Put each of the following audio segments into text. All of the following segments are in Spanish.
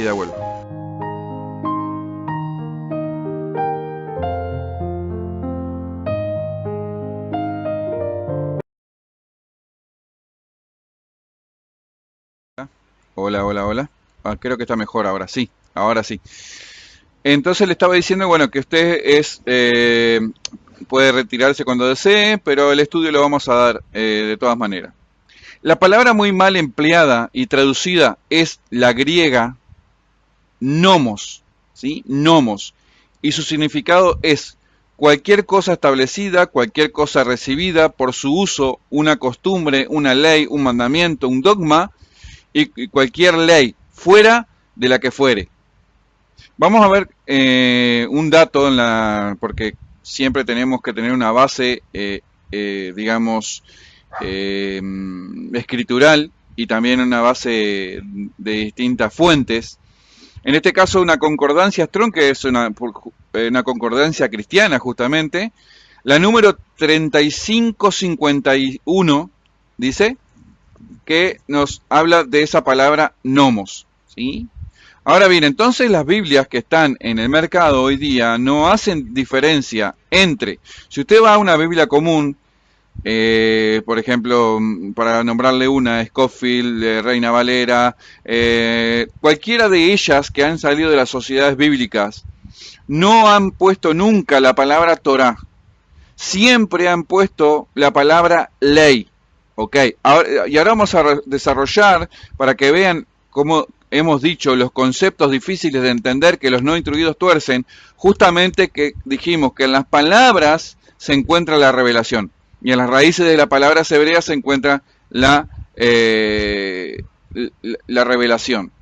enseguida vuelvo. Hola, hola, hola. Creo que está mejor ahora, sí, ahora sí. Entonces le estaba diciendo, bueno, que usted puede retirarse cuando desee, pero el estudio lo vamos a dar de todas maneras. La palabra muy mal empleada y traducida es la griega nomos, ¿sí? Nomos. Y su significado es cualquier cosa establecida, cualquier cosa recibida por su uso, una costumbre, una ley, un mandamiento, un dogma y cualquier ley, fuera de la que fuere. Vamos a ver un dato, porque siempre tenemos que tener una base, digamos, escritural y también una base de distintas fuentes. En este caso una concordancia Strong, que es una concordancia cristiana justamente, la número 3551 dice que nos habla de esa palabra nomos, ¿sí? Ahora bien, entonces las Biblias que están en el mercado hoy día no hacen diferencia entre, si usted va a una Biblia común, por ejemplo, para nombrarle una, Scofield, Reina Valera, cualquiera de ellas que han salido de las sociedades bíblicas, no han puesto nunca la palabra Torah, siempre han puesto la palabra ley. Ok, y ahora vamos a desarrollar para que vean cómo hemos dicho los conceptos difíciles de entender que los no instruidos tuercen, justamente que dijimos que en las palabras se encuentra la revelación y en las raíces de la palabra hebrea se encuentra la revelación.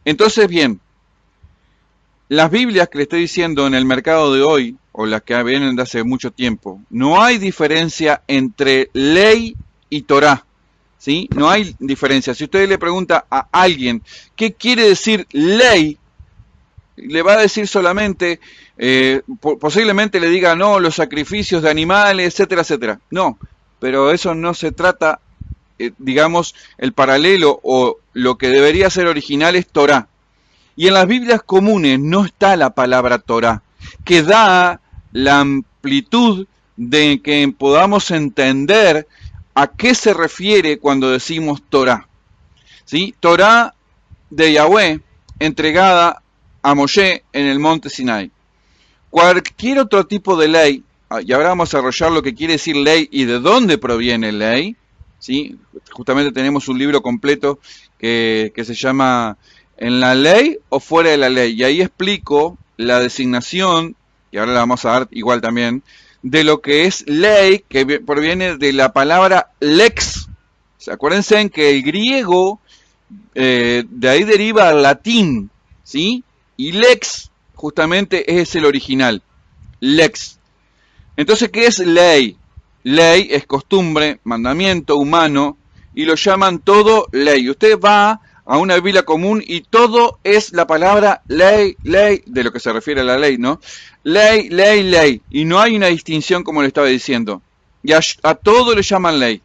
Entonces, bien, las Biblias que le estoy diciendo en el mercado de hoy, o las que vienen de hace mucho tiempo, no hay diferencia entre ley y Torah, ¿sí? No hay diferencia. Si usted le pregunta a alguien qué quiere decir ley, le va a decir solamente, posiblemente le diga, no, los sacrificios de animales, etcétera, etcétera. No, pero eso no se trata, digamos, el paralelo o lo que debería ser original es Torah. Y en las Biblias comunes no está la palabra Torah, que da la amplitud de que podamos entender a qué se refiere cuando decimos Torah. ¿Sí? Torah de Yahweh, entregada a Moshe en el monte Sinai. Cualquier otro tipo de ley, y ahora vamos a desarrollar lo que quiere decir ley y de dónde proviene ley, ¿sí? Justamente tenemos un libro completo que se llama ¿En la ley o fuera de la ley? Y ahí explico la designación, y ahora la vamos a dar igual también, de lo que es ley, que proviene de la palabra lex. Acuérdense en que el griego, de ahí deriva el latín, ¿sí? Y lex, justamente, es el original, lex. Entonces, ¿qué es ley? Ley es costumbre, mandamiento humano, y lo llaman todo ley. Usted va a una Biblia común y todo es la palabra ley, ley, de lo que se refiere a la ley, ¿no? Ley, ley, ley. Y no hay una distinción como le estaba diciendo. Y a todo le llaman ley.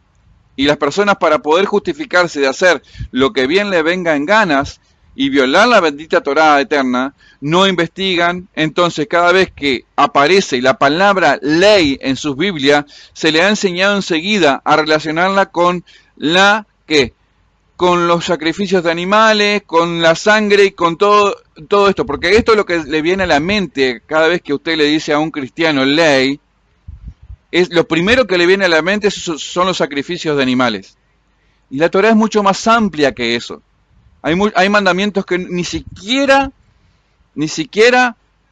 Y las personas, para poder justificarse de hacer lo que bien le venga en ganas y violar la bendita Torá eterna, no investigan. Entonces, cada vez que aparece la palabra ley en sus Biblias, se le ha enseñado enseguida a relacionarla con la ¿qué? Con los sacrificios de animales, con la sangre y con todo esto. Porque esto es lo que le viene a la mente cada vez que usted le dice a un cristiano ley. Es lo primero que le viene a la mente son los sacrificios de animales. Y la Torá es mucho más amplia que eso. Hay mandamientos que ni siquiera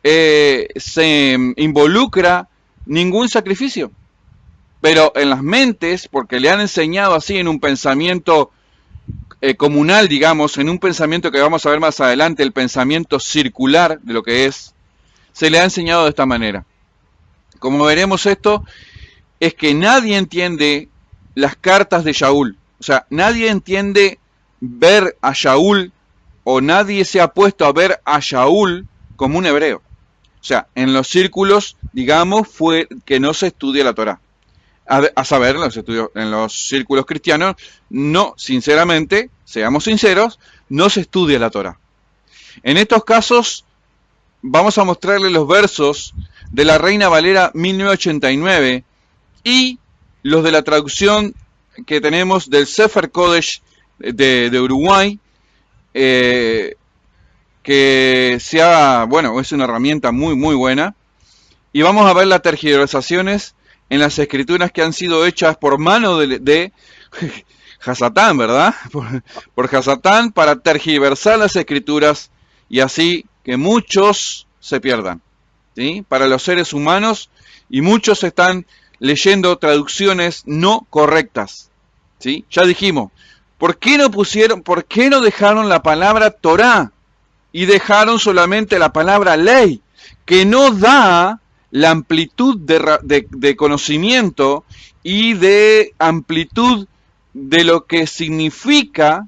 se involucra ningún sacrificio. Pero en las mentes, porque le han enseñado así en un pensamiento comunal, digamos, en un pensamiento que vamos a ver más adelante, el pensamiento circular de lo que es, se le ha enseñado de esta manera. Como veremos, esto es que nadie entiende las cartas de Shaul. O sea, nadie entiende ver a Shaul, o nadie se ha puesto a ver a Shaul como un hebreo. O sea, en los círculos, digamos, fue que no se estudia la Torá. A saber, en los círculos cristianos, no, sinceramente, seamos sinceros, no se estudia la Torá. En estos casos vamos a mostrarle los versos de la Reina Valera 1989 y los de la traducción que tenemos del Sefer Kodesh de Uruguay, que bueno, es una herramienta muy buena. Y vamos a ver las tergiversaciones en las escrituras que han sido hechas por mano de Hasatán, ¿verdad? Por Hasatán, para tergiversar las escrituras y así que muchos se pierdan, ¿sí? Para los seres humanos, y muchos están leyendo traducciones no correctas, ¿sí? Ya dijimos, por qué no dejaron la palabra Torá y dejaron solamente la palabra ley, que no da la amplitud de conocimiento y de amplitud de lo que significa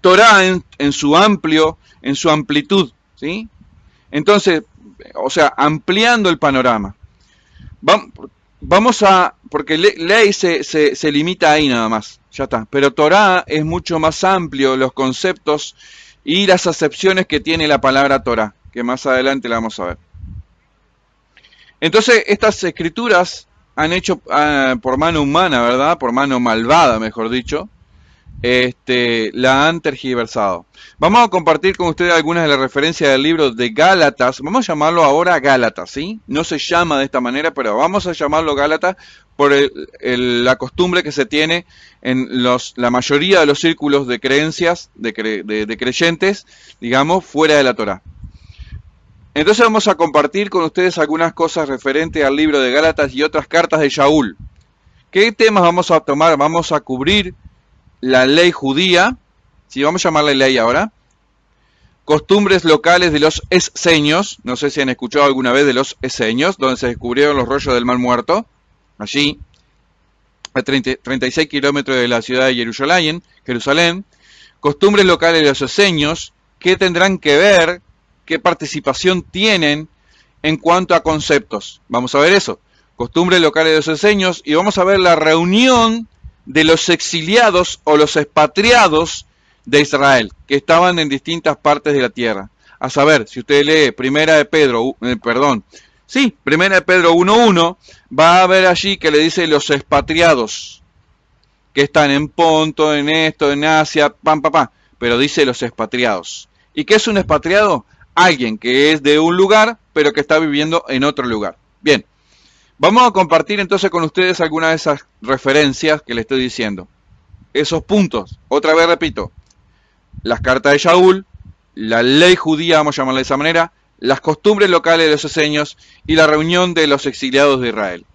Torá en su amplitud, ¿sí? Entonces, o sea, ampliando el panorama. Vamos a, porque ley se limita ahí nada más, ya está. Pero Torá es mucho más amplio, los conceptos y las acepciones que tiene la palabra Torá, que más adelante la vamos a ver. Entonces, estas escrituras han hecho por mano humana, ¿verdad? Por mano malvada, mejor dicho, la han tergiversado. Vamos a compartir con ustedes algunas de las referencias del libro de Gálatas. Vamos a llamarlo ahora Gálatas, ¿sí? No se llama de esta manera, pero vamos a llamarlo Gálatas por la costumbre que se tiene en la mayoría de los círculos de creencias, de creyentes, digamos, fuera de la Torá. Entonces vamos a compartir con ustedes algunas cosas referentes al libro de Gálatas y otras cartas de Shaul. ¿Qué temas vamos a tomar? Vamos a cubrir la ley judía, si vamos a llamarle ley ahora, costumbres locales de los esenios, no sé si han escuchado alguna vez de los esenios, donde se descubrieron los rollos del Mar Muerto, allí, a 36 kilómetros de la ciudad de Jerusalén, costumbres locales de los esenios, ¿qué tendrán que ver? ¿Qué participación tienen en cuanto a conceptos? Vamos a ver eso. Costumbres locales de los esenios, y vamos a ver la reunión de los exiliados o los expatriados de Israel, que estaban en distintas partes de la tierra. A saber, si usted lee Primera de Pedro 1:1, va a ver allí que le dice los expatriados, que están en Ponto, en esto, en Asia, pero dice los expatriados. ¿Y qué es un expatriado? Alguien que es de un lugar, pero que está viviendo en otro lugar. Bien, vamos a compartir entonces con ustedes algunas de esas referencias que les estoy diciendo. Esos puntos, otra vez repito, las cartas de Shaul, la ley judía, vamos a llamarla de esa manera, las costumbres locales de los esenios y la reunión de los exiliados de Israel.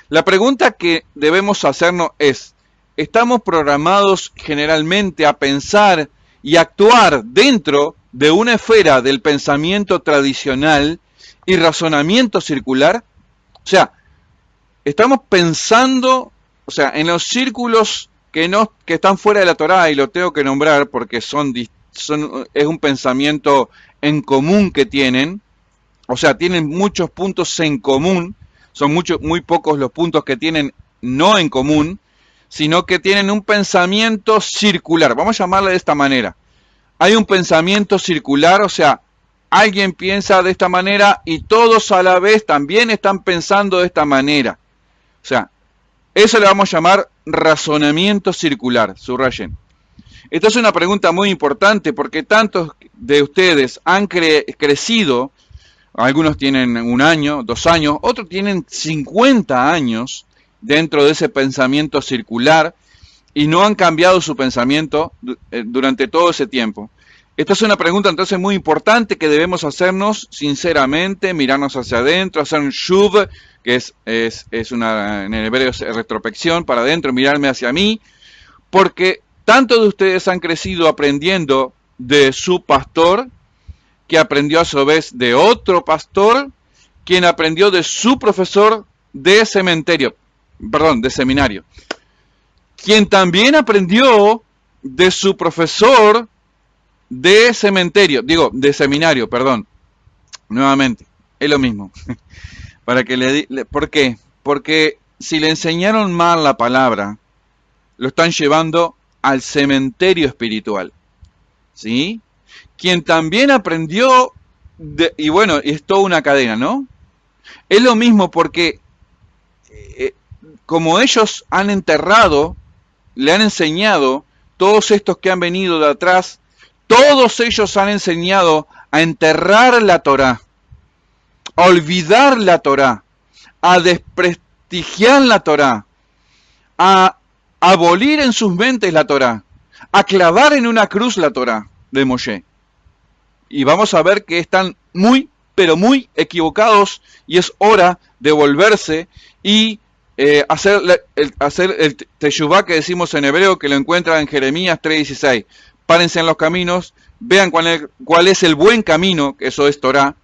La pregunta que debemos hacernos es, ¿estamos programados generalmente a pensar y actuar dentro de una esfera del pensamiento tradicional y razonamiento circular? O sea, estamos pensando, o sea, en los círculos que están fuera de la Torá, y lo tengo que nombrar porque es un pensamiento en común que tienen, o sea, tienen muchos puntos en común, son muy pocos los puntos que tienen no en común, sino que tienen un pensamiento circular, vamos a llamarle de esta manera. Hay un pensamiento circular, o sea, alguien piensa de esta manera y todos a la vez también están pensando de esta manera. O sea, eso le vamos a llamar razonamiento circular, subrayen. Esta es una pregunta muy importante porque tantos de ustedes han crecido, algunos tienen 1 año, 2 años, otros tienen 50 años dentro de ese pensamiento circular, y no han cambiado su pensamiento durante todo ese tiempo. Esta es una pregunta entonces muy importante que debemos hacernos sinceramente, mirarnos hacia adentro, hacer un shuv, que es una, en el hebreo es retrospección para adentro, mirarme hacia mí, porque tantos de ustedes han crecido aprendiendo de su pastor, que aprendió a su vez de otro pastor, quien aprendió de su profesor de seminario, quien también aprendió de su profesor de seminario, nuevamente, es lo mismo. ¿Por qué? Porque si le enseñaron mal la palabra, lo están llevando al cementerio espiritual, ¿sí? quien también aprendió, y bueno, es toda una cadena, ¿no? Es lo mismo porque como ellos han enterrado, le han enseñado, todos estos que han venido de atrás, todos ellos han enseñado a enterrar la Torá, a olvidar la Torá, a desprestigiar la Torá, a abolir en sus mentes la Torá, a clavar en una cruz la Torá de Moshe. Y vamos a ver que están muy, pero muy equivocados y es hora de volverse y hacer el teshuvá que decimos en hebreo, que lo encuentran en Jeremías 3:16. Párense en los caminos, vean cuál es el buen camino, que eso es Torá,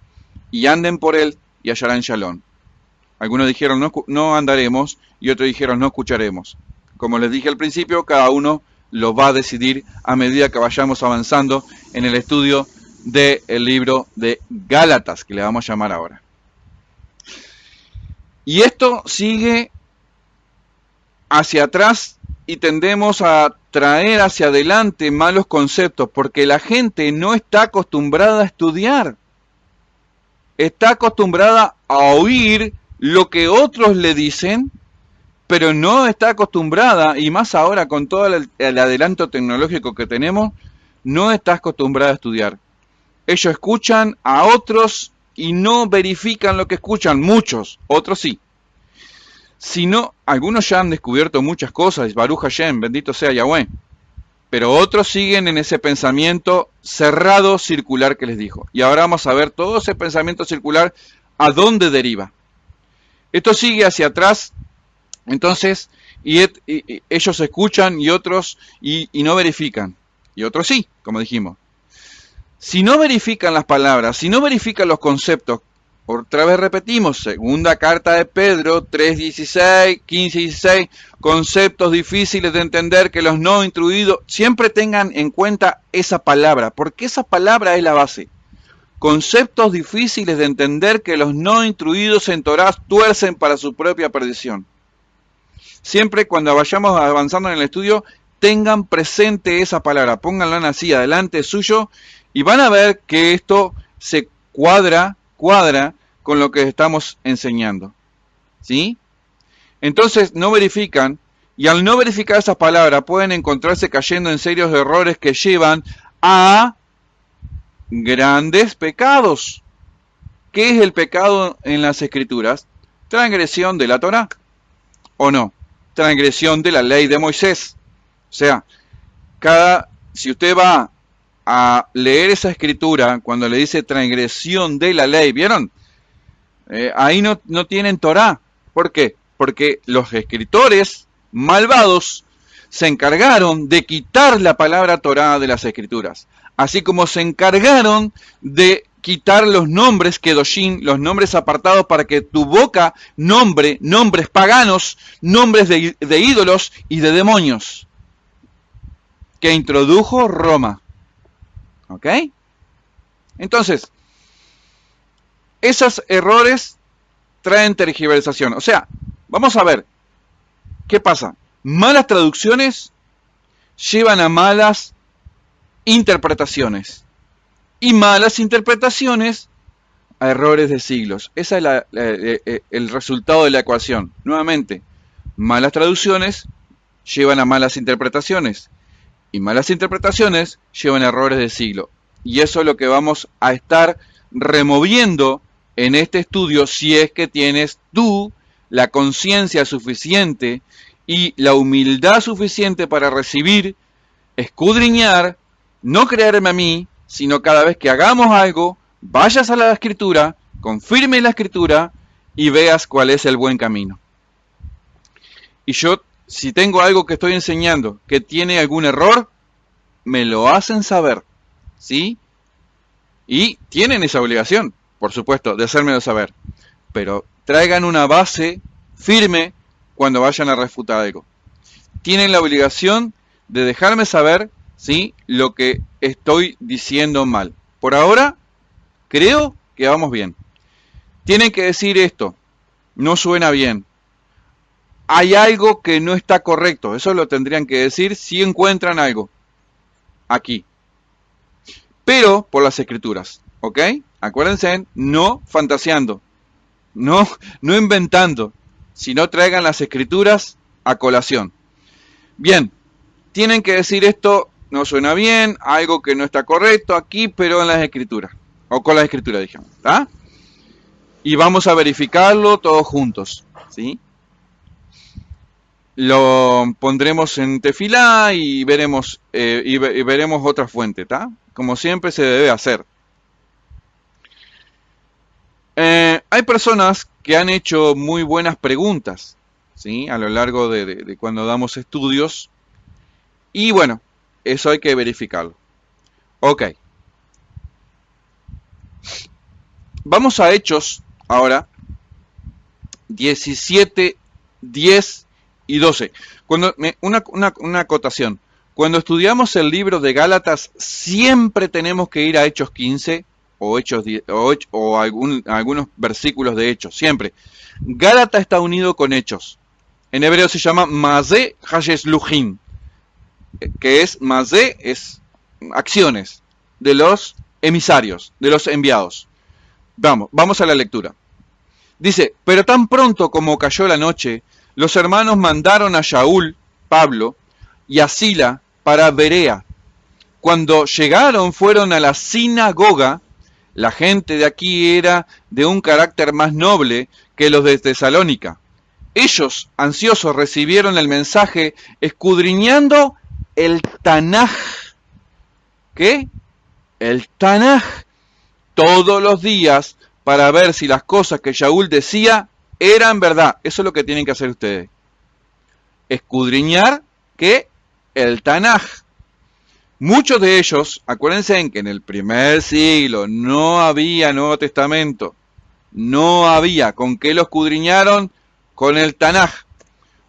y anden por él y hallarán shalom. Algunos dijeron no andaremos y otros dijeron no escucharemos. Como les dije al principio, cada uno lo va a decidir a medida que vayamos avanzando en el estudio del libro de Gálatas, que le vamos a llamar ahora. Y esto sigue hacia atrás y tendemos a traer hacia adelante malos conceptos, porque la gente no está acostumbrada a estudiar. Está acostumbrada a oír lo que otros le dicen, pero no está acostumbrada, y más ahora con todo el adelanto tecnológico que tenemos, no está acostumbrada a estudiar. Ellos escuchan a otros y no verifican lo que escuchan, muchos, otros sí. Si no, algunos ya han descubierto muchas cosas, Baruch Hashem, bendito sea Yahweh, pero otros siguen en ese pensamiento cerrado circular que les dijo. Y ahora vamos a ver todo ese pensamiento circular, a dónde deriva. Esto sigue hacia atrás, entonces, y ellos escuchan y otros y no verifican, y otros sí, como dijimos. Si no verifican las palabras, si no verifican los conceptos, otra vez repetimos, segunda carta de Pedro, 3:16, 15:16, conceptos difíciles de entender que los no instruidos, siempre tengan en cuenta esa palabra, porque esa palabra es la base. Conceptos difíciles de entender que los no instruidos en Torá tuercen para su propia perdición. Siempre cuando vayamos avanzando en el estudio, tengan presente esa palabra, pónganla así adelante suyo, y van a ver que esto se cuadra con lo que estamos enseñando. ¿Sí? Entonces no verifican, y al no verificar esa palabra pueden encontrarse cayendo en serios errores que llevan a grandes pecados. ¿Qué es el pecado en las Escrituras? Transgresión de la Torá, ¿o no? Transgresión de la ley de Moisés. O sea, si usted va a leer esa escritura, cuando le dice transgresión de la ley, ¿vieron? Ahí no tienen Torá. ¿Por qué? Porque los escritores malvados se encargaron de quitar la palabra Torá de las escrituras, así como se encargaron de quitar los nombres Kedoshim, los nombres apartados, para que tu boca nombre nombres paganos, nombres de ídolos y de demonios, que introdujo Roma. ¿Ok? Entonces, esos errores traen tergiversación. O sea, vamos a ver, ¿qué pasa? Malas traducciones llevan a malas interpretaciones. Y malas interpretaciones a errores de siglos. Ese es el resultado de la ecuación. Nuevamente, malas traducciones llevan a malas interpretaciones. Y malas interpretaciones llevan a errores de siglo. Y eso es lo que vamos a estar removiendo en este estudio, si es que tienes tú la conciencia suficiente y la humildad suficiente para recibir, escudriñar, no creerme a mí, sino cada vez que hagamos algo, vayas a la Escritura, confirme la Escritura y veas cuál es el buen camino. Y yo, si tengo algo que estoy enseñando que tiene algún error, me lo hacen saber, ¿sí? Y tienen esa obligación, por supuesto, de hacérmelo saber. Pero traigan una base firme cuando vayan a refutar algo. Tienen la obligación de dejarme saber, ¿sí?, lo que estoy diciendo mal. Por ahora, creo que vamos bien. Tienen que decir esto, no suena bien. Hay algo que no está correcto, eso lo tendrían que decir si encuentran algo aquí. pero por las escrituras, ¿ok? Acuérdense, no fantaseando, no inventando, sino traigan las escrituras a colación. Bien, tienen que decir esto, no suena bien, algo que no está correcto aquí, pero en las escrituras, o con las escrituras, digamos, ¿está? Y vamos a verificarlo todos juntos, ¿sí? Lo pondremos en tefilá y veremos otra fuente, ¿tá? Como siempre se debe hacer. Hay personas que han hecho muy buenas preguntas, ¿sí? A lo largo de cuando damos estudios. Y bueno, eso hay que verificarlo. Ok. Vamos a Hechos ahora. 17, 10 y 12. Una acotación. Cuando estudiamos el libro de Gálatas, siempre tenemos que ir a Hechos 15 o Hechos 10, o algunos versículos de Hechos. Siempre. Gálatas está unido con Hechos. En hebreo se llama Mazé Hayesluhin, que es Mazé, es acciones de los emisarios, de los enviados. Vamos a la lectura. Dice, pero tan pronto como cayó la noche, los hermanos mandaron a Shaul, Pablo, y a Sila para Berea. Cuando llegaron, fueron a la sinagoga. La gente de aquí era de un carácter más noble que los de Tesalónica. Ellos, ansiosos, recibieron el mensaje escudriñando el Tanaj. ¿Qué? El Tanaj. Todos los días, para ver si las cosas que Shaul decía eran verdad. Eso es lo que tienen que hacer ustedes. Escudriñar, ¿qué? El Tanaj. Muchos de ellos, acuérdense que en el primer siglo no había Nuevo Testamento. No había. ¿Con qué lo escudriñaron? Con el Tanaj.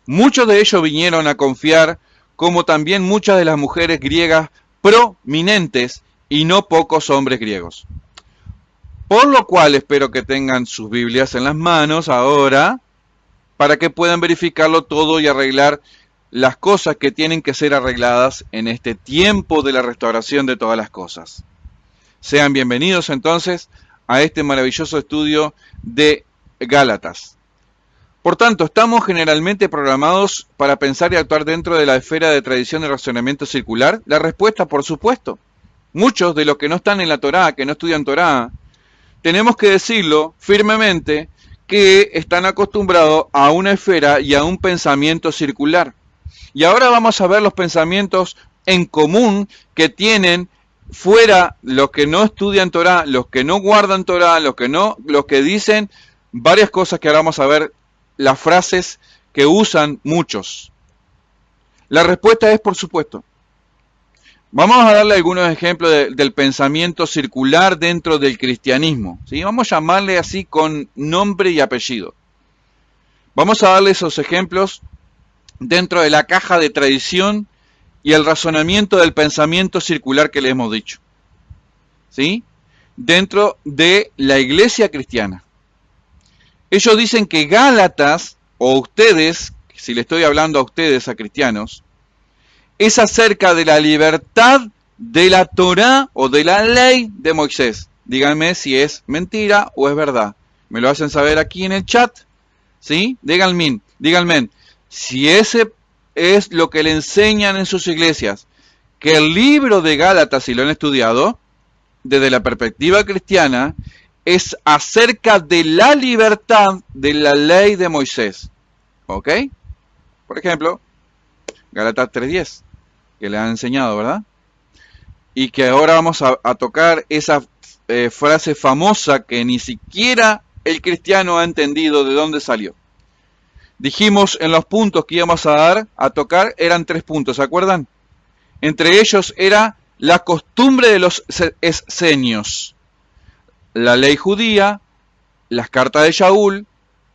Muchos de ellos vinieron a confiar, como también muchas de las mujeres griegas prominentes y no pocos hombres griegos. Por lo cual espero que tengan sus Biblias en las manos ahora, para que puedan verificarlo todo y arreglar las cosas que tienen que ser arregladas en este tiempo de la restauración de todas las cosas. Sean bienvenidos entonces a este maravilloso estudio de Gálatas. Por tanto, ¿estamos generalmente programados para pensar y actuar dentro de la esfera de tradición de razonamiento circular? La respuesta, por supuesto. Muchos de los que no están en la Torá, que no estudian Torá, tenemos que decirlo firmemente que están acostumbrados a una esfera y a un pensamiento circular. Y ahora vamos a ver los pensamientos en común que tienen fuera los que no estudian Torá, los que no guardan Torá, los que dicen varias cosas que ahora vamos a ver, las frases que usan muchos. La respuesta es por supuesto. Vamos a darle algunos ejemplos del pensamiento circular dentro del cristianismo, ¿sí? Vamos a llamarle así con nombre y apellido. Vamos a darle esos ejemplos dentro de la caja de tradición y el razonamiento del pensamiento circular que le hemos dicho, ¿sí? Dentro de la iglesia cristiana. Ellos dicen que Gálatas, o ustedes, si le estoy hablando a ustedes, a cristianos, es acerca de la libertad de la Torá o de la ley de Moisés. Díganme si es mentira o es verdad. Me lo hacen saber aquí en el chat, ¿sí? Díganme si ese es lo que le enseñan en sus iglesias, que el libro de Gálatas, si lo han estudiado, desde la perspectiva cristiana, es acerca de la libertad de la ley de Moisés. ¿Ok? Por ejemplo, Gálatas 3:10, que le han enseñado, ¿verdad? Y que ahora vamos a tocar esa frase famosa que ni siquiera el cristiano ha entendido de dónde salió. Dijimos en los puntos que íbamos a tocar, eran 3 puntos, ¿se acuerdan? Entre ellos era la costumbre de los esenios, la ley judía, las cartas de Shaul,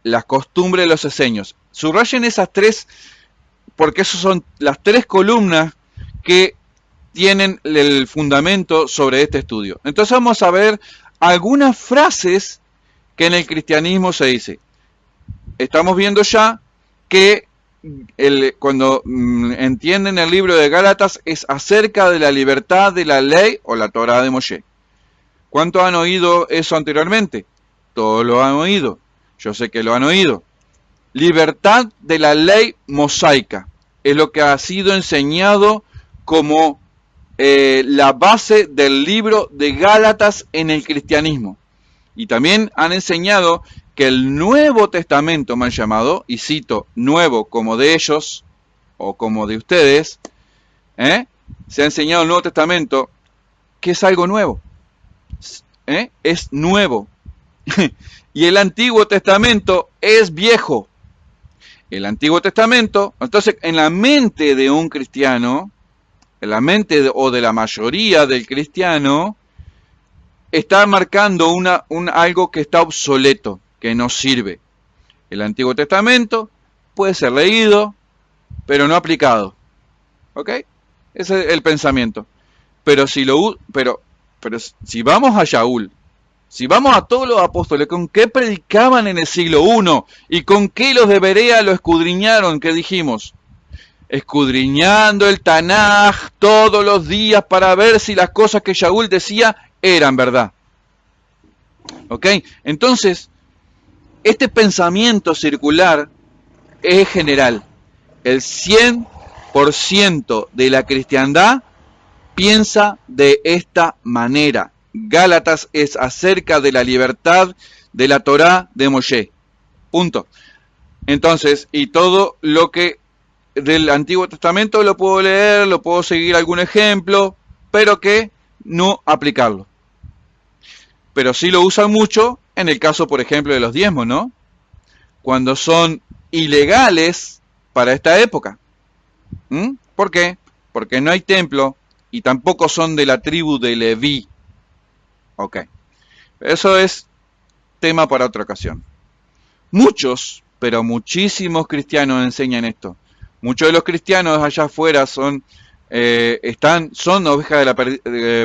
las costumbres de los esenios. Subrayen esas 3, porque esas son las 3 columnas que tienen el fundamento sobre este estudio. Entonces vamos a ver algunas frases que en el cristianismo se dice. Estamos viendo ya que cuando entienden el libro de Gálatas, es acerca de la libertad de la ley o la Torá de Moshe. ¿Cuánto han oído eso anteriormente? Todos lo han oído. Yo sé que lo han oído. Libertad de la ley mosaica. Es lo que ha sido enseñado como la base del libro de Gálatas en el cristianismo. Y también han enseñado que el Nuevo Testamento, me han llamado, y cito, nuevo como de ellos, o como de ustedes, se ha enseñado el Nuevo Testamento, que es algo nuevo. Es nuevo. Y el Antiguo Testamento es viejo. El Antiguo Testamento, entonces, en la mente de un cristiano, en la mente o de la mayoría del cristiano, está marcando algo que está obsoleto, que no sirve. El Antiguo Testamento puede ser leído, pero no aplicado. ¿Ok? Ese es el pensamiento. Pero si vamos a Shaul, si vamos a todos los apóstoles, ¿con qué predicaban en el siglo I? ¿Y con qué los de Berea lo escudriñaron? ¿Qué dijimos? Escudriñando el Tanaj todos los días para ver si las cosas que Shaul decía eran verdad. ¿Ok? Entonces, este pensamiento circular es general. El 100% de la cristiandad piensa de esta manera. Gálatas es acerca de la libertad de la Torá de Moshe. Punto. Entonces, y todo lo que del Antiguo Testamento lo puedo leer, lo puedo seguir algún ejemplo, pero que no aplicarlo. Pero sí lo usan mucho en el caso, por ejemplo, de los diezmos, ¿no? Cuando son ilegales para esta época. ¿Por qué? Porque no hay templo y tampoco son de la tribu de Leví. Ok. Eso es tema para otra ocasión. Muchos, pero muchísimos cristianos enseñan esto. Muchos de los cristianos allá afuera son ovejas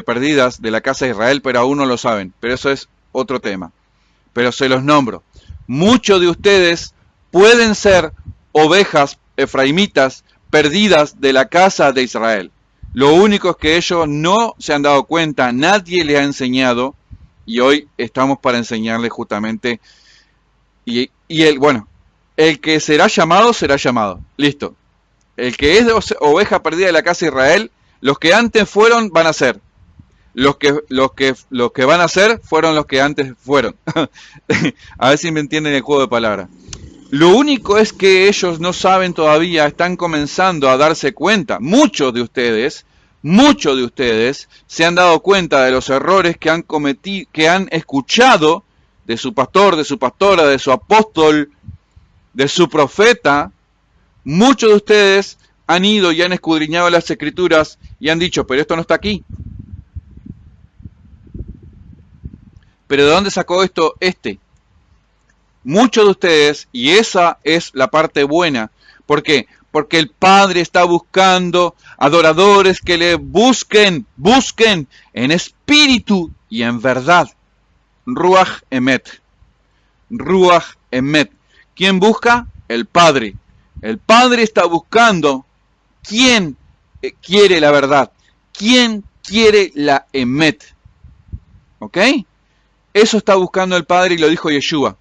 perdidas de la casa de Israel, pero aún no lo saben. Pero eso es otro tema. Pero se los nombro. Muchos de ustedes pueden ser ovejas efraimitas perdidas de la casa de Israel. Lo único es que ellos no se han dado cuenta, nadie les ha enseñado, y hoy estamos para enseñarles justamente. Y el que será llamado. Listo. El que es oveja perdida de la casa de Israel, los que antes fueron van a ser. Los que van a ser fueron los que antes fueron. A ver si me entienden el juego de palabras. Lo único es que ellos no saben todavía, están comenzando a darse cuenta. Muchos de ustedes se han dado cuenta de los errores que han cometido, que han escuchado de su pastor, de su pastora, de su apóstol, de su profeta. Muchos de ustedes han ido y han escudriñado las escrituras y han dicho, pero esto no está aquí. ¿Pero de dónde sacó esto Muchos de ustedes, y esa es la parte buena. ¿Por qué? Porque el Padre está buscando adoradores que le busquen en espíritu y en verdad. Ruach Emet. Ruach Emet. ¿Quién busca? El Padre. El Padre está buscando quién quiere la verdad. ¿Quién quiere la Emet? ¿Ok? Eso está buscando el Padre y lo dijo Yeshua.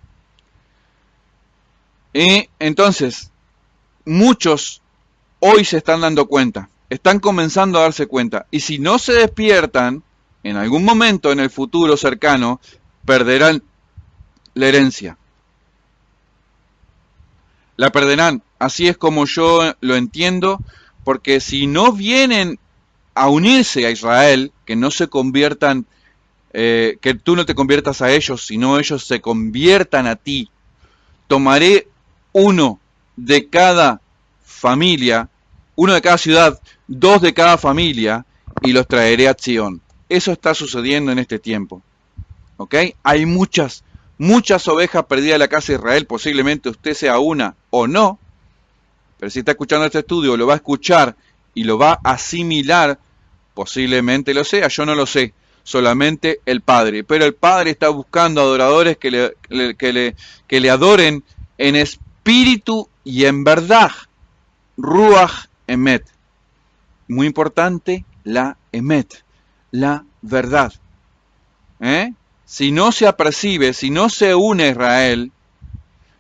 Entonces, muchos hoy se están dando cuenta, están comenzando a darse cuenta, y si no se despiertan, en algún momento en el futuro cercano, perderán la herencia. La perderán, así es como yo lo entiendo, porque si no vienen a unirse a Israel, que no se conviertan, que tú no te conviertas a ellos, sino ellos se conviertan a ti, tomaré uno de cada familia, uno de cada ciudad, 2 de cada familia, y los traeré a Sion. Eso está sucediendo en este tiempo. ¿Ok? Hay muchas ovejas perdidas de la casa de Israel, posiblemente usted sea una o no, pero si está escuchando este estudio, lo va a escuchar y lo va a asimilar, posiblemente lo sea, yo no lo sé, solamente el Padre. Pero el Padre está buscando adoradores que le adoren en espíritu y en verdad. Ruach Emet. Muy importante, la Emet, la verdad. Si no se apercibe, si no se une a Israel,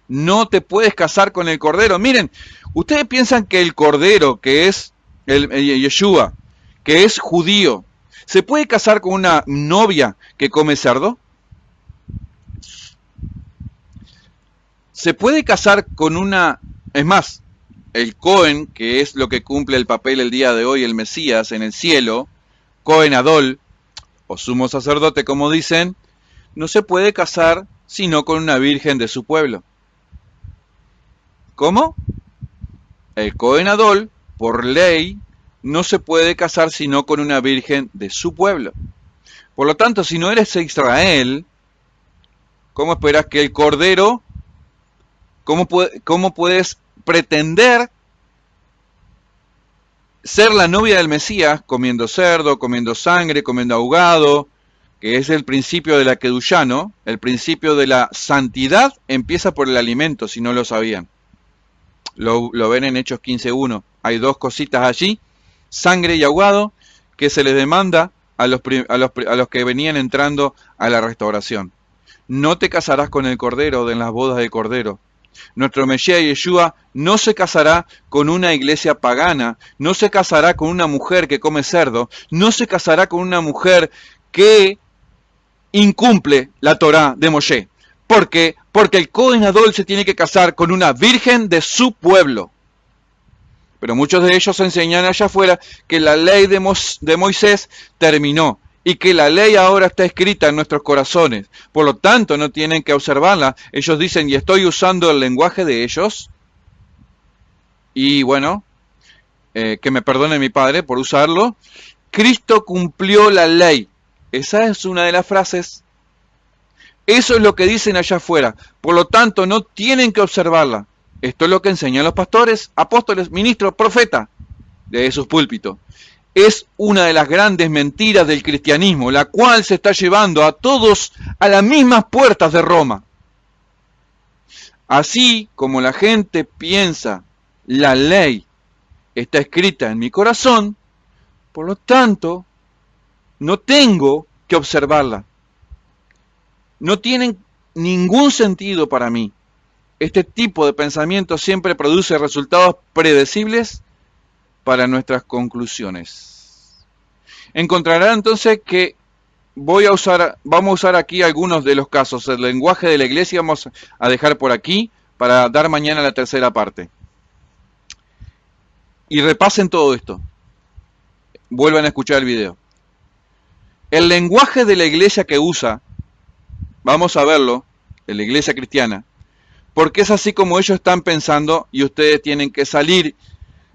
no te puedes casar con el Cordero. Miren, ustedes piensan que el Cordero, que es el Yeshua, que es judío, ¿se puede casar con una novia que come cerdo? ¿Se puede casar con una... Es más, el Cohen, que es lo que cumple el papel el día de hoy, el Mesías en el cielo, Cohen Adol, o sumo sacerdote como dicen, no se puede casar sino con una virgen de su pueblo. ¿Cómo? El Cohen Adol, por ley, no se puede casar sino con una virgen de su pueblo. Por lo tanto, si no eres Israel, ¿cómo esperas que el Cordero, cómo puedes pretender ser la novia del Mesías comiendo cerdo, comiendo sangre, comiendo ahogado, que es el principio de la Kedushá, ¿no? El principio de la santidad empieza por el alimento, si no lo sabían. Lo ven en Hechos 15:1. Hay dos cositas allí, sangre y ahogado, que se les demanda a los que venían entrando a la restauración. No te casarás con el Cordero de las bodas del Cordero. Nuestro Mesías Yeshua no se casará con una iglesia pagana, no se casará con una mujer que come cerdo, no se casará con una mujer que incumple la Torá de Moshe. ¿Por qué? Porque el Cohen Adol se tiene que casar con una virgen de su pueblo. Pero muchos de ellos enseñan allá afuera que la ley de Moisés terminó y que la ley ahora está escrita en nuestros corazones. Por lo tanto, no tienen que observarla. Ellos dicen, y estoy usando el lenguaje de ellos. Y bueno, que me perdone mi padre por usarlo. Cristo cumplió la ley. Esa es una de las frases. Eso es lo que dicen allá afuera. Por lo tanto, no tienen que observarla. Esto es lo que enseñan los pastores, apóstoles, ministros, profetas de sus púlpitos. Es una de las grandes mentiras del cristianismo, la cual se está llevando a todos a las mismas puertas de Roma. Así como la gente piensa, la ley está escrita en mi corazón, por lo tanto, no tengo que observarla. No tienen ningún sentido para mí. Este tipo de pensamiento siempre produce resultados predecibles para nuestras conclusiones. Encontrarán entonces que vamos a usar aquí algunos de los casos. El lenguaje de la iglesia vamos a dejar por aquí para dar mañana la tercera parte. Y repasen todo esto. Vuelvan a escuchar el video. El lenguaje de la iglesia que usa, vamos a verlo, de la iglesia cristiana, porque es así como ellos están pensando y ustedes tienen que salir.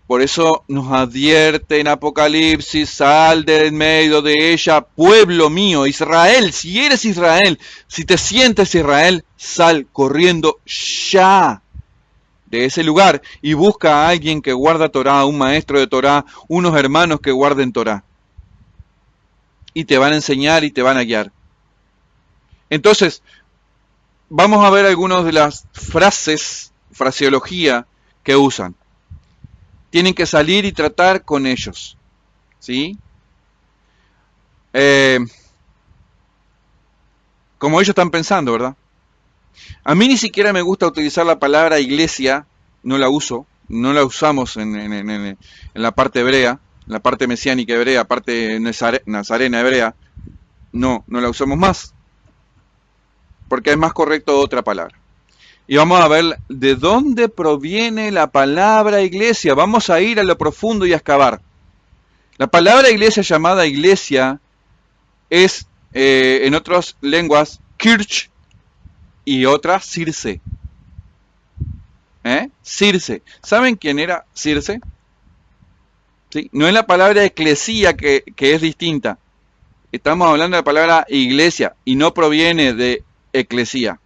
Por eso nos advierte en Apocalipsis, sal del medio de ella, pueblo mío, Israel. Si eres Israel, si te sientes Israel, sal corriendo ya de ese lugar y busca a alguien que guarda Torá, un maestro de Torá, unos hermanos que guarden Torá. Y te van a enseñar y te van a guiar. Entonces, vamos a ver algunas de las fraseología que usan. Tienen que salir y tratar con ellos, ¿sí? Como ellos están pensando, ¿verdad? A mí ni siquiera me gusta utilizar la palabra iglesia, no la uso, no la usamos en la parte hebrea, en la parte mesiánica hebrea, parte nazarena hebrea, no la usamos más, porque es más correcto otra palabra. Y vamos a ver de dónde proviene la palabra iglesia. Vamos a ir a lo profundo y a excavar. La palabra iglesia llamada iglesia es, en otras lenguas, kirch y otra Circe. Circe. ¿Saben quién era Circe? ¿Sí? No es la palabra eclesía que es distinta. Estamos hablando de la palabra iglesia y no proviene de eclesía.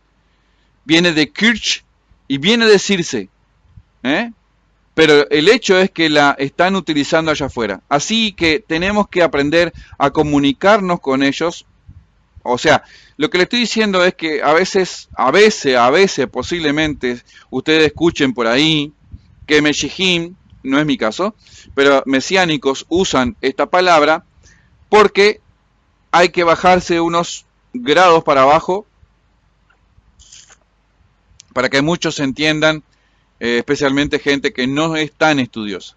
Viene de Kirch y viene de Circe. Pero el hecho es que la están utilizando allá afuera. Así que tenemos que aprender a comunicarnos con ellos. O sea, lo que le estoy diciendo es que a veces, posiblemente, ustedes escuchen por ahí que Meshihim no es mi caso, pero mesiánicos usan esta palabra porque hay que bajarse unos grados para abajo para que muchos entiendan, especialmente gente que no es tan estudiosa.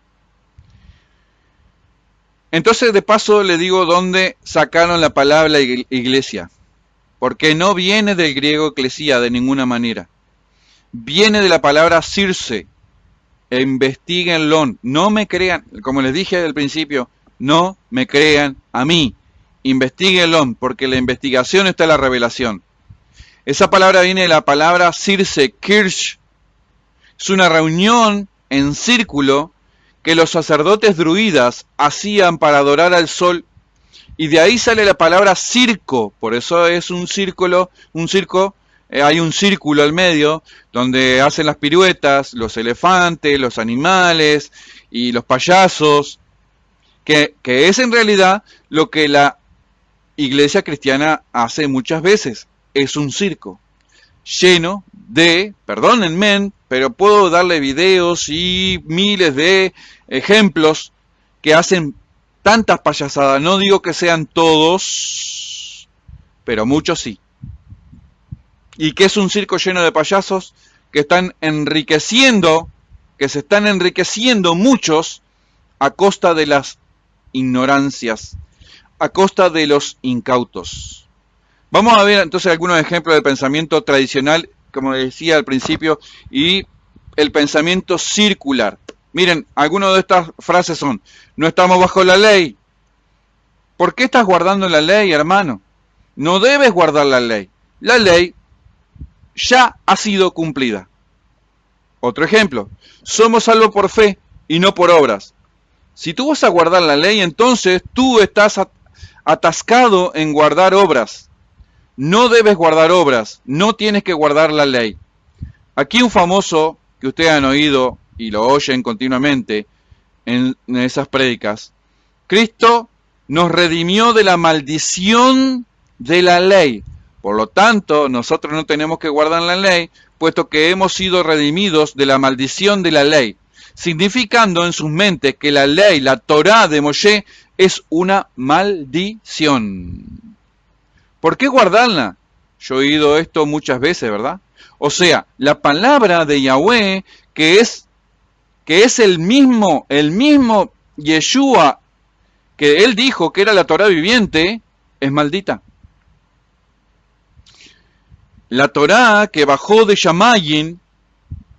Entonces, de paso, le digo dónde sacaron la palabra iglesia, porque no viene del griego eclesia de ninguna manera. Viene de la palabra circe. Investíguenlo, no me crean, como les dije al principio, no me crean a mí. Investíguenlo, porque la investigación está en la revelación. Esa palabra viene de la palabra circe, kirch. Es una reunión en círculo que los sacerdotes druidas hacían para adorar al sol, y de ahí sale la palabra circo. Por eso es un círculo, un circo, hay un círculo al medio donde hacen las piruetas, los elefantes, los animales y los payasos, que es en realidad lo que la iglesia cristiana hace muchas veces. Es un circo lleno de, perdónenme, pero puedo darle videos y miles de ejemplos que hacen tantas payasadas. No digo que sean todos, pero muchos sí. Y que es un circo lleno de payasos que están enriqueciendo, que se están enriqueciendo muchos a costa de las ignorancias, a costa de los incautos. Vamos a ver entonces algunos ejemplos del pensamiento tradicional, como decía al principio, y el pensamiento circular. Miren, algunas de estas frases son: no estamos bajo la ley. ¿Por qué estás guardando la ley, hermano? No debes guardar la ley. La ley ya ha sido cumplida. Otro ejemplo: somos salvos por fe y no por obras. Si tú vas a guardar la ley, entonces tú estás atascado en guardar obras. No debes guardar obras, no tienes que guardar la ley. Aquí un famoso que ustedes han oído y lo oyen continuamente en esas prédicas: Cristo nos redimió de la maldición de la ley. Por lo tanto, nosotros no tenemos que guardar la ley, puesto que hemos sido redimidos de la maldición de la ley, significando en sus mentes que la ley, la Torá de Moshe, es una maldición. ¿Por qué guardarla? Yo he oído esto muchas veces, ¿verdad? O sea, la palabra de Yahweh, que es el mismo Yeshua, que él dijo que era la Torá viviente, es maldita. La Torá que bajó de Shamayim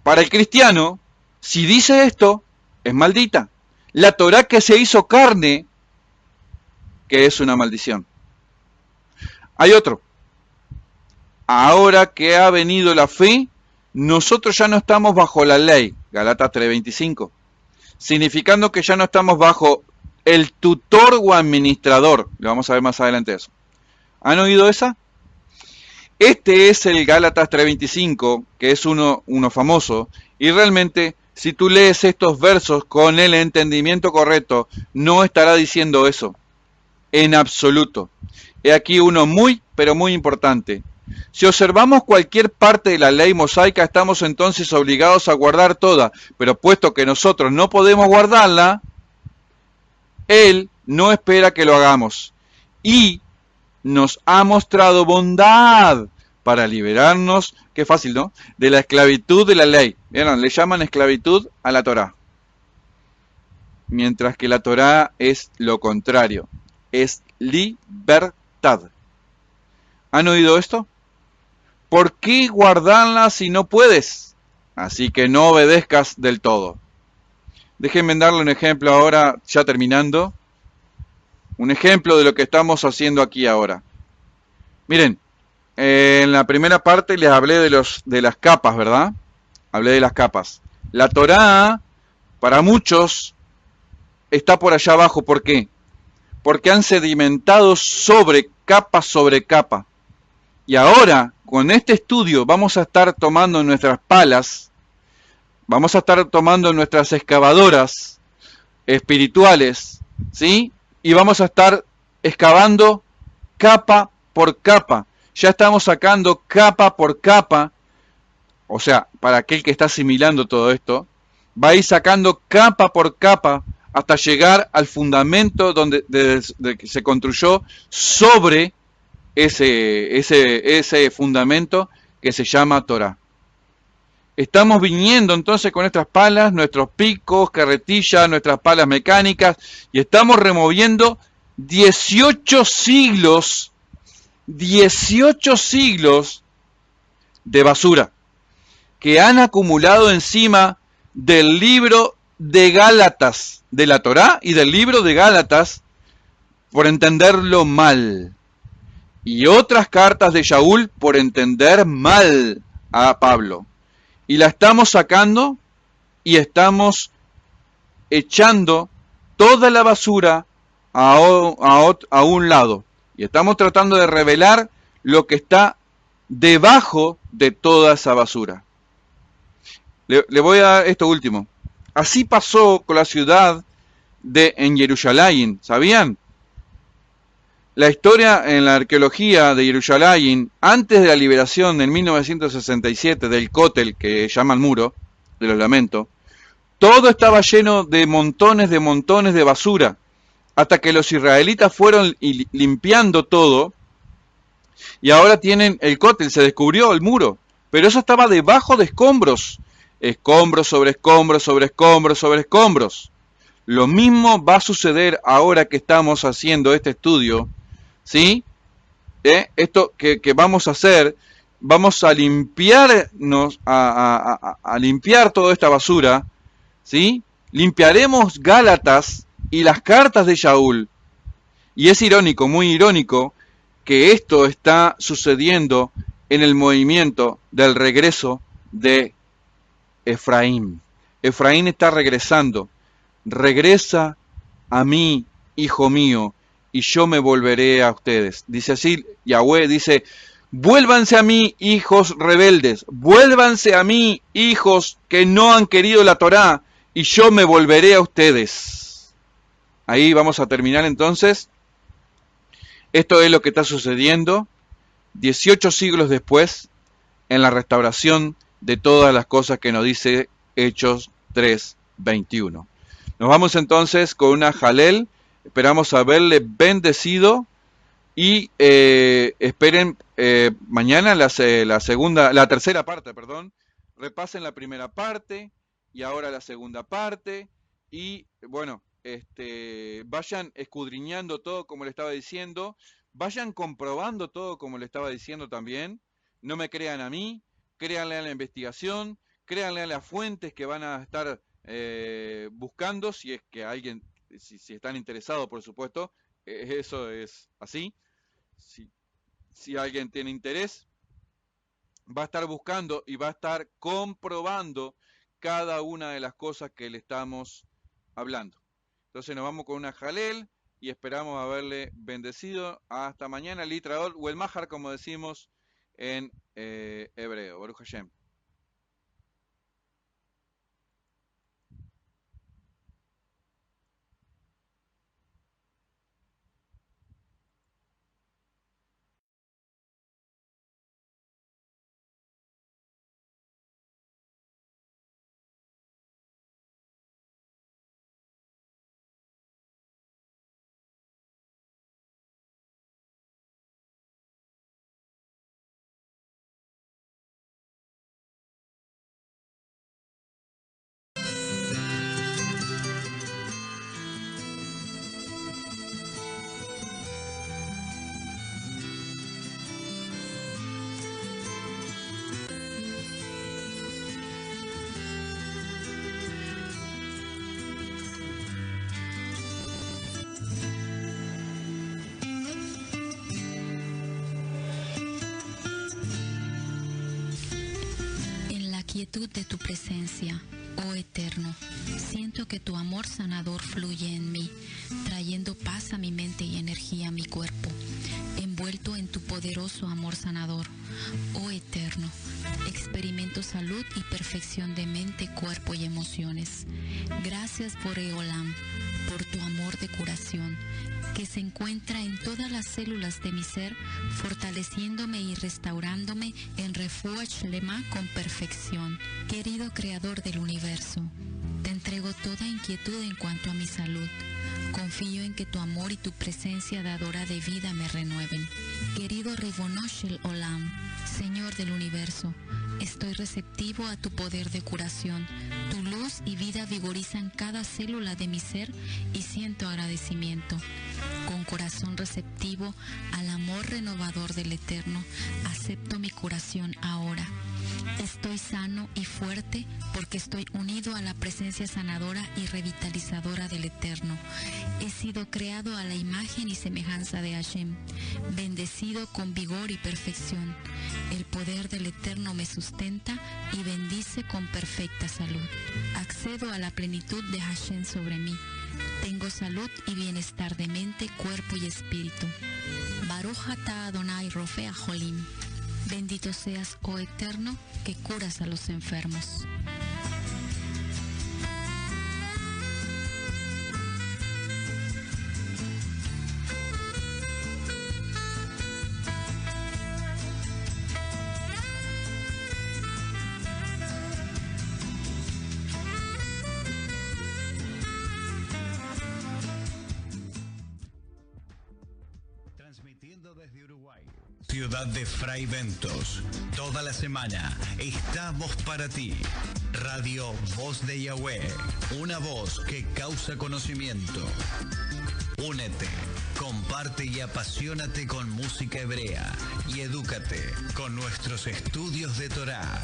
para el cristiano, si dice esto, es maldita. La Torá que se hizo carne, que es una maldición. Hay otro: ahora que ha venido la fe, nosotros ya no estamos bajo la ley, Galatas 3:25, significando que ya no estamos bajo el tutor o administrador. Le vamos a ver más adelante eso. ¿Han oído esa? Este es el Gálatas 3:25, que es uno famoso, y realmente, si tú lees estos versos con el entendimiento correcto, no estará diciendo eso, en absoluto. He aquí uno muy, pero muy importante. Si observamos cualquier parte de la ley mosaica, estamos entonces obligados a guardar toda, pero puesto que nosotros no podemos guardarla, Él no espera que lo hagamos, y nos ha mostrado bondad para liberarnos, qué fácil, ¿no?, de la esclavitud de la ley. ¿Vieron? Le llaman esclavitud a la Torá, mientras que la Torá es lo contrario, es libertad. ¿Han oído esto? ¿Por qué guardarla si no puedes? Así que no obedezcas del todo. Déjenme darle un ejemplo ahora, ya terminando. Un ejemplo de lo que estamos haciendo aquí ahora. Miren, en la primera parte les hablé de las capas, ¿verdad? Hablé de las capas. La Torá, para muchos, está por allá abajo. ¿Por qué? Porque han sedimentado sobre capa. Y ahora, con este estudio, vamos a estar tomando nuestras palas, vamos a estar tomando nuestras excavadoras espirituales, ¿sí? Y vamos a estar excavando capa por capa. Ya estamos sacando capa por capa, o sea, para aquel que está asimilando todo esto, va a ir sacando capa por capa hasta llegar al fundamento de que se construyó sobre ese fundamento que se llama Torah. Estamos viniendo entonces con nuestras palas, nuestros picos, carretillas, nuestras palas mecánicas, y estamos removiendo 18 siglos de basura que han acumulado encima del libro de Gálatas, de la Torá y del libro de Gálatas, por entenderlo mal. Y otras cartas de Shaul por entender mal a Pablo. Y la estamos sacando y estamos echando toda la basura a un lado. Y estamos tratando de revelar lo que está debajo de toda esa basura. Le voy a dar esto último. Así pasó con la ciudad en Jerusalén, ¿sabían? La historia en la arqueología de Jerusalén, antes de la liberación en 1967 del Kotel, que llaman muro, de los lamentos, todo estaba lleno de montones de basura, hasta que los israelitas fueron limpiando todo, y ahora tienen el Kotel, se descubrió el muro, pero eso estaba debajo de escombros, escombros sobre escombros sobre escombros sobre escombros. Lo mismo va a suceder ahora que estamos haciendo este estudio, ¿sí? Esto que vamos a hacer, vamos a limpiarnos, a limpiar toda esta basura, ¿sí? Limpiaremos Gálatas y las cartas de Shaul. Y es irónico, muy irónico, que esto está sucediendo en el movimiento del regreso de Efraín. Efraín está regresando. Regresa a mí, hijo mío, y yo me volveré a ustedes. Dice así, Yahweh dice, vuélvanse a mí, hijos rebeldes, vuélvanse a mí, hijos que no han querido la Torá, y yo me volveré a ustedes. Ahí vamos a terminar entonces. Esto es lo que está sucediendo 18 siglos después en la restauración de todas las cosas que nos dice Hechos 3:21. Nos vamos entonces con una jalel. Esperamos haberle bendecido y esperen mañana la tercera parte, perdón. Repasen la primera parte y ahora la segunda parte y bueno, vayan escudriñando todo como le estaba diciendo, vayan comprobando todo como le estaba diciendo también. No me crean a mí, créanle a la investigación, créanle a las fuentes que van a estar buscando, si es que alguien, si están interesados, por supuesto, eso es así. Si alguien tiene interés, va a estar buscando y va a estar comprobando cada una de las cosas que le estamos hablando. Entonces nos vamos con una jalel y esperamos haberle bendecido. Hasta mañana, Litraol o el Mahar, como decimos en hebreo. Baruch Hashem. Quietud de tu presencia, oh Eterno, siento que tu amor sanador fluye en mí, trayendo paz a mi mente y energía a mi cuerpo, envuelto en tu poderoso amor sanador, oh Eterno, experimento salud y perfección de mente, cuerpo y emociones. Gracias por Eolam, por tu amor de curación, que se encuentra en todas las células de mi ser, fortaleciéndome y restaurándome en Refuah Shlema con perfección. Querido Creador del universo, entrego toda inquietud en cuanto a mi salud. Confío en que tu amor y tu presencia dadora de vida me renueven. Querido Ribono Shel Olam, Señor del universo, estoy receptivo a tu poder de curación. Tu luz y vida vigorizan cada célula de mi ser y siento agradecimiento. Con corazón receptivo al amor renovador del Eterno, acepto mi curación ahora. Estoy sano y fuerte porque estoy unido a la presencia sanadora y revitalizadora del Eterno. He sido creado a la imagen y semejanza de Hashem, bendecido con vigor y perfección. El poder del Eterno me sustenta y bendice con perfecta salud. Accedo a la plenitud de Hashem sobre mí. Tengo salud y bienestar de mente, cuerpo y espíritu. Baruch atah Adonai Rofea Jolim. Bendito seas, oh Eterno, que curas a los enfermos. Transmitiendo desde Uruguay, ciudad de Fray Bentos, toda la semana estamos para ti. Radio Voz de Yahweh, una voz que causa conocimiento. Únete, comparte y apasionate con música hebrea y edúcate con nuestros estudios de Torá.